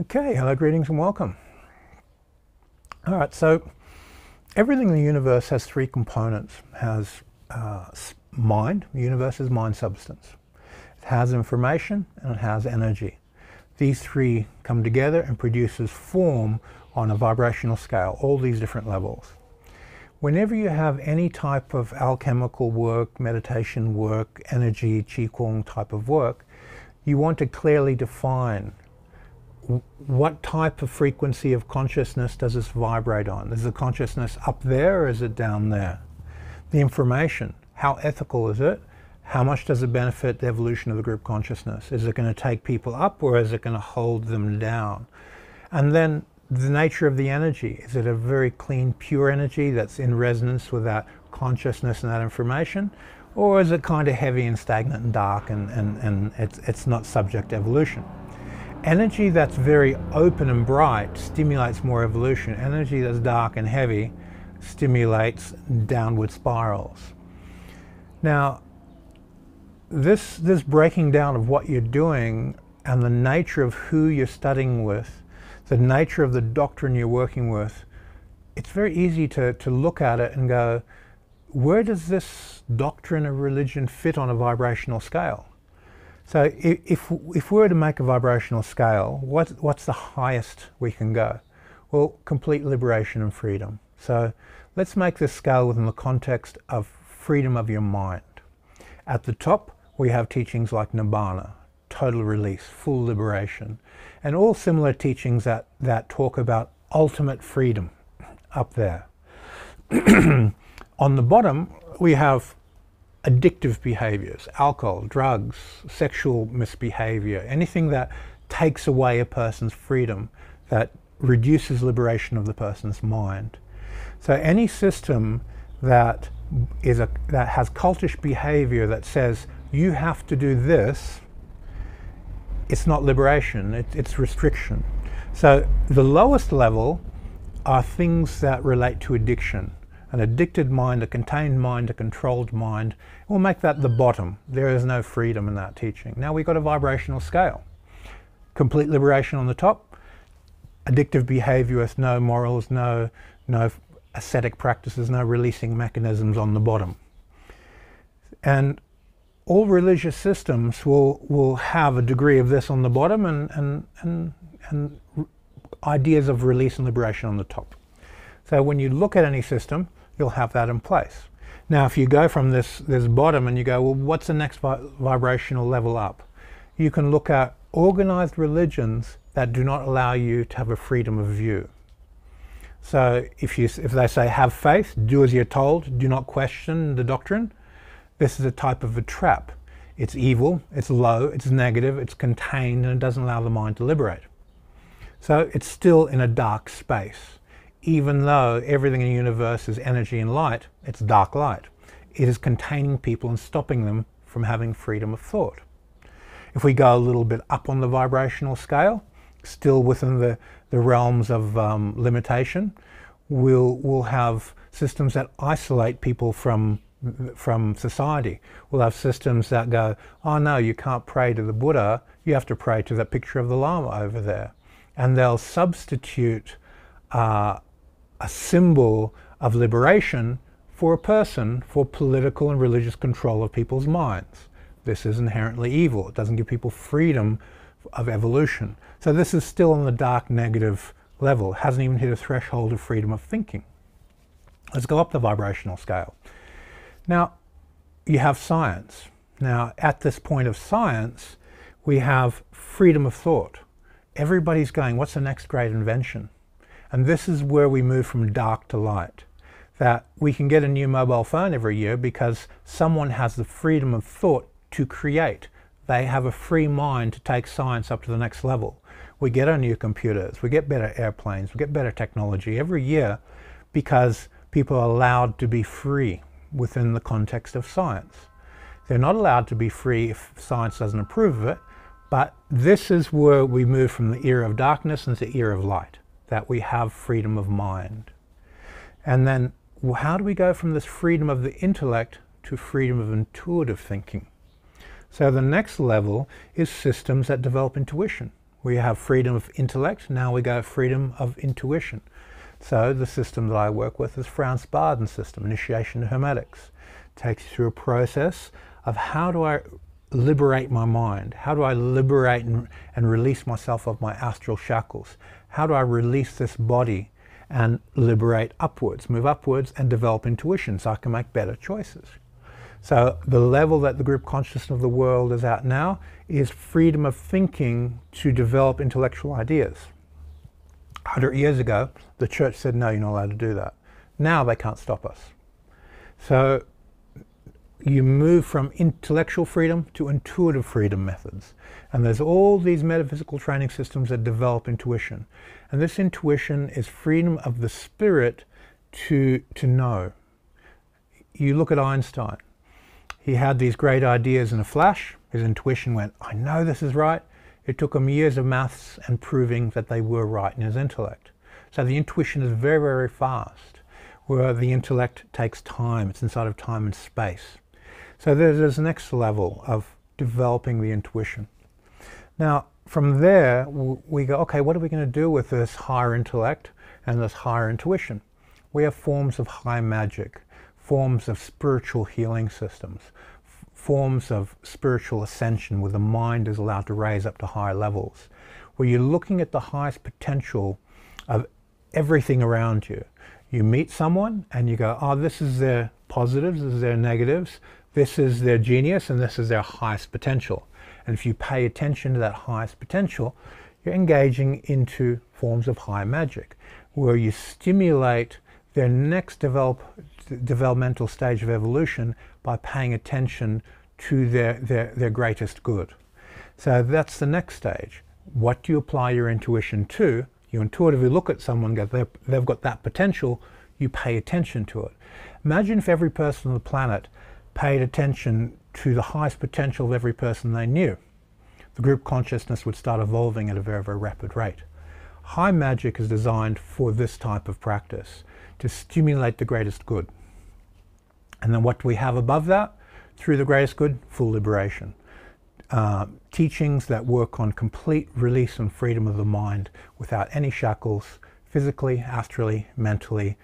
Okay, hello, greetings and welcome. All right, so everything in the universe has three components. It has mind. The universe is mind substance. It has information and it has energy. These three come together and produces form on a vibrational scale, all these different levels. Whenever you have any type of alchemical work, meditation work, energy, qigong type of work, you want to clearly define what type of frequency of consciousness does this vibrate on? Is the consciousness up there or is it down there? The information, how ethical is it? How much does it benefit the evolution of the group consciousness? Is it going to take people up or is it going to hold them down? And then the nature of the energy. Is it a very clean, pure energy that's in resonance with that consciousness and that information? Or is it kind of heavy and stagnant and dark and it's not subject to evolution? Energy that's very open and bright stimulates more evolution. Energy that's dark and heavy stimulates downward spirals. Now, this breaking down of what you're doing and the nature of who you're studying with, the nature of the doctrine you're working with, it's very easy to look at it and go, where does this doctrine or religion fit on a vibrational scale? So if we were to make a vibrational scale, what's the highest we can go? Well, complete liberation and freedom. So let's make this scale within the context of freedom of your mind. At the top, we have teachings like Nibbana, total release, full liberation, and all similar teachings that talk about ultimate freedom up there. On the bottom, we have addictive behaviors, alcohol, drugs, sexual misbehavior, anything that takes away a person's freedom, that reduces liberation of the person's mind. So any system that has cultish behavior that says you have to do this, it's not liberation, it's restriction. So the lowest level are things that relate to addiction. An addicted mind, a contained mind, a controlled mind, we'll make that the bottom. There is no freedom in that teaching. Now we've got a vibrational scale. Complete liberation on the top, addictive behavior with no morals, no ascetic practices, no releasing mechanisms on the bottom. And all religious systems will have a degree of this on the bottom and ideas of release and liberation on the top. So when you look at any system, you'll have that in place. Now if you go from this bottom and you go, well, what's the next vibrational level up? You can look at organized religions that do not allow you to have a freedom of view. So if they say have faith, do as you're told, do not question the doctrine, this is a type of a trap. It's evil, it's low, it's negative, it's contained, and it doesn't allow the mind to liberate. So it's still in a dark space. Even though everything in the universe is energy and light, it's dark light. It is containing people and stopping them from having freedom of thought. If we go a little bit up on the vibrational scale, still within the realms of limitation, we'll have systems that isolate people from society. We'll have systems that go, oh no, you can't pray to the Buddha, you have to pray to that picture of the Lama over there. And they'll substitute a symbol of liberation for a person for political and religious control of people's minds. This is inherently evil. It doesn't give people freedom of evolution. So this is still on the dark negative level. It hasn't even hit a threshold of freedom of thinking. Let's go up the vibrational scale. Now, you have science. Now, at this point of science, we have freedom of thought. Everybody's going, what's the next great invention? And this is where we move from dark to light. That we can get a new mobile phone every year because someone has the freedom of thought to create. They have a free mind to take science up to the next level. We get our new computers, we get better airplanes, we get better technology every year because people are allowed to be free within the context of science. They're not allowed to be free if science doesn't approve of it, but this is where we move from the era of darkness into the era of light. That we have freedom of mind. And then how do we go from this freedom of the intellect to freedom of intuitive thinking? So the next level is systems that develop intuition. We have freedom of intellect. Now we go freedom of intuition. So the system that I work with is Franz Barden's system, Initiation to Hermetics. It takes you through a process of how do I liberate my mind? How do I liberate and release myself of my astral shackles? How do I release this body and liberate upwards, move upwards and develop intuition so I can make better choices? So the level that the group consciousness of the world is at now is freedom of thinking to develop intellectual ideas. 100 years ago, the church said, no, you're not allowed to do that. Now they can't stop us. So you move from intellectual freedom to intuitive freedom methods. And there's all these metaphysical training systems that develop intuition. And this intuition is freedom of the spirit to know. You look at Einstein. He had these great ideas in a flash. His intuition went, I know this is right. It took him years of maths and proving that they were right in his intellect. So the intuition is very, very fast, where the intellect takes time. It's inside of time and space. So there's the next level of developing the intuition. Now, from there, we go, okay, what are we going to do with this higher intellect and this higher intuition? We have forms of high magic, forms of spiritual healing systems, forms of spiritual ascension where the mind is allowed to raise up to higher levels, where you're looking at the highest potential of everything around you. You meet someone and you go, oh, this is their positives, this is their negatives, this is their genius, and this is their highest potential. And if you pay attention to that highest potential, you're engaging into forms of high magic, where you stimulate their next developmental stage of evolution by paying attention to their greatest good. So that's the next stage. What do you apply your intuition to? You intuitively look at someone and go, they've got that potential, you pay attention to it. Imagine if every person on the planet paid attention to the highest potential of every person they knew. The group consciousness would start evolving at a very, very rapid rate. High magic is designed for this type of practice, to stimulate the greatest good. And then what do we have above that? Through the greatest good, full liberation. Teachings that work on complete release and freedom of the mind without any shackles, physically, astrally, mentally,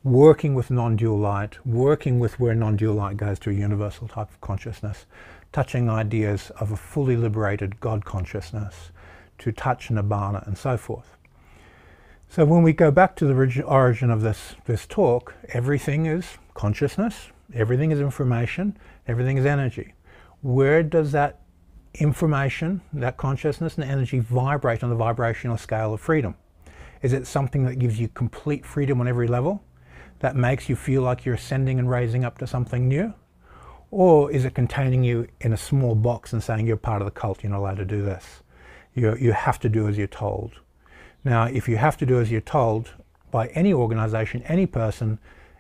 working with non-dual light, working with where non-dual light goes to a universal type of consciousness, touching ideas of a fully liberated God consciousness, to touch Nibbana and so forth. So when we go back to the origin of this talk, everything is consciousness, everything is information, everything is energy. Where does that information, that consciousness and energy vibrate on the vibrational scale of freedom? Is it something that gives you complete freedom on every level? That makes you feel like you're ascending and raising up to something new? Or is it containing you in a small box and saying you're part of the cult, you're not allowed to do this? You have to do as you're told. Now, if you have to do as you're told by any organization, any person,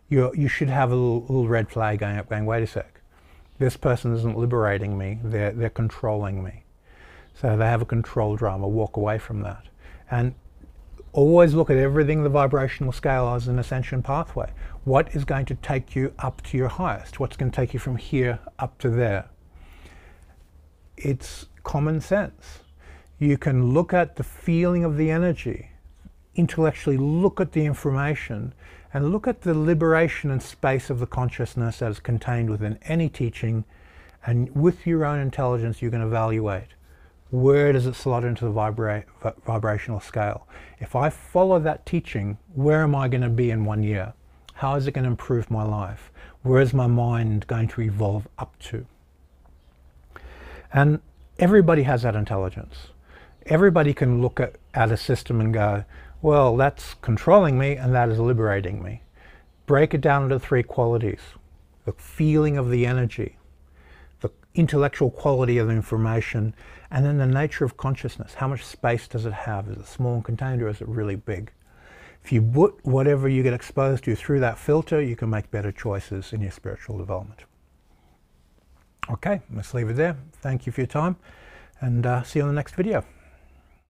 you should have a little red flag going up going, wait a sec, this person isn't liberating me, they're controlling me. So they have a control drama, walk away from that. And always look at everything the vibrational scale as an ascension pathway. What is going to take you up to your highest? What's going to take you from here up to there? It's common sense. You can look at the feeling of the energy, intellectually look at the information, and look at the liberation and space of the consciousness that is contained within any teaching, and with your own intelligence you can evaluate where does it slot into the vibrational scale. If I follow that teaching, where am I going to be in 1 year? How is it going to improve my life? Where is my mind going to evolve up to? And everybody has that intelligence. Everybody can look at a system and go, well, that's controlling me and that is liberating me. Break it down into 3 qualities. The feeling of the energy, the intellectual quality of the information, and then the nature of consciousness. How much space does it have? Is it small and contained or is it really big? If you put whatever you get exposed to through that filter, you can make better choices in your spiritual development. Okay, let's leave it there. Thank you for your time, and see you on the next video.